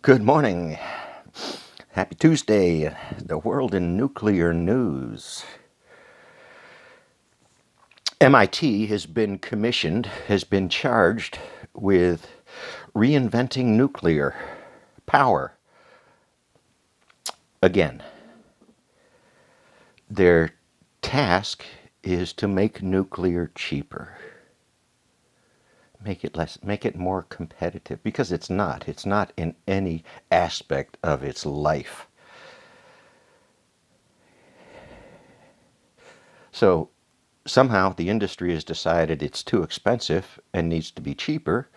Good morning. Happy Tuesday. The world in nuclear news. MIT has been charged with reinventing nuclear power. Again, their task is to make nuclear cheaper. Make it more competitive, because it's not. It's not in any aspect of its life. So somehow the industry has decided it's too expensive and needs to be cheaper,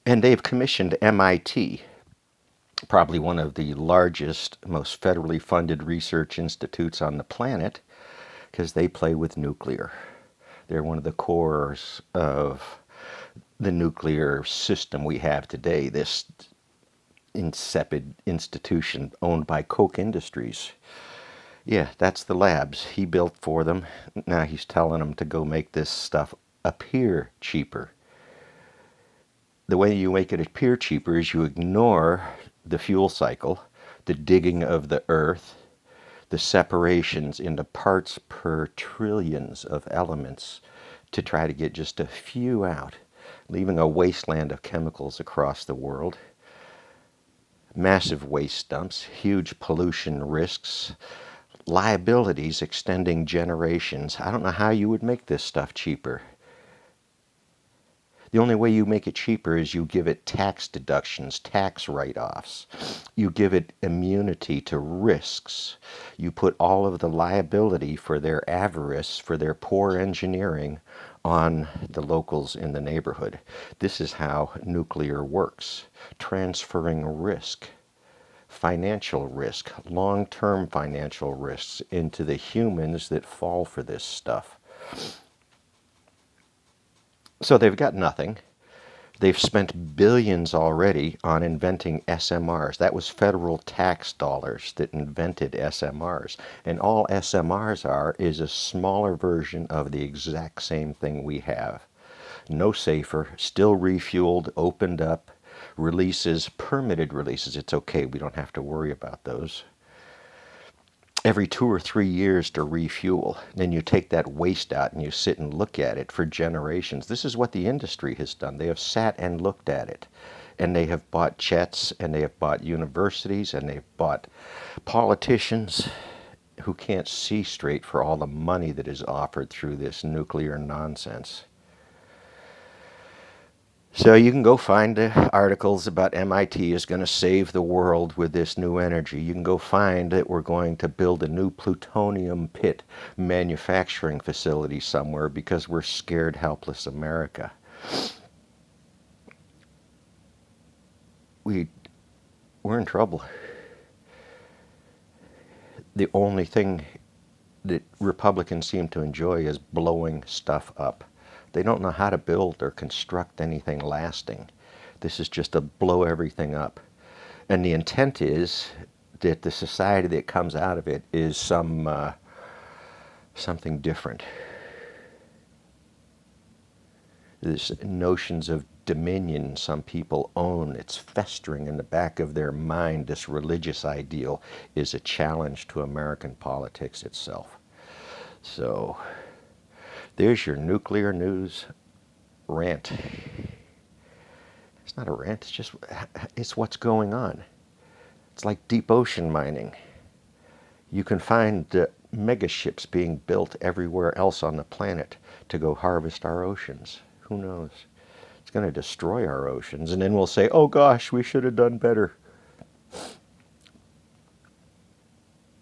and they've commissioned MIT, probably one of the largest, most federally funded research institutes on the planet, because they play with nuclear. They're one of the cores of the nuclear system we have today, this insipid institution owned by Koch Industries. Yeah, that's the labs he built for them. Now he's telling them to go make this stuff appear cheaper. The way you make it appear cheaper is you ignore the fuel cycle, the digging of the earth, the separations into parts per trillions of elements to try to get just a few out, leaving a wasteland of chemicals across the world. Massive waste dumps, huge pollution risks, liabilities extending generations. I don't know how you would make this stuff cheaper. The only way you make it cheaper is you give it tax deductions, tax write-offs. You give it immunity to risks. You put all of the liability for their avarice, for their poor engineering, on the locals in the neighborhood. This is how nuclear works. Transferring risk, financial risk, long-term financial risks into the humans that fall for this stuff. So they've got nothing. They've spent billions already on inventing SMRs. That was federal tax dollars that invented SMRs. And all SMRs are is a smaller version of the exact same thing we have. No safer, still refueled, opened up, releases, permitted releases. It's okay, we don't have to worry about those. Every 2 or 3 years to refuel. Then you take that waste out and you sit and look at it for generations. This is what the industry has done. They have sat and looked at it. And they have bought jets, and they have bought universities, and they've bought politicians who can't see straight for all the money that is offered through this nuclear nonsense. So you can go find the articles about MIT is going to save the world with this new energy. You can go find that we're going to build a new plutonium pit manufacturing facility somewhere because we're scared, helpless America. We're in trouble. The only thing that Republicans seem to enjoy is blowing stuff up. They don't know how to build or construct anything lasting. This is just to blow everything up. And the intent is that the society that comes out of it is something different. There's notions of dominion some people own. It's festering in the back of their mind. This religious ideal is a challenge to American politics itself. So there's your nuclear news rant. It's not a rant, it's what's going on. It's like deep ocean mining. You can find mega ships being built everywhere else on the planet to go harvest our oceans. Who knows? It's going to destroy our oceans, and then we'll say, oh gosh, we should have done better.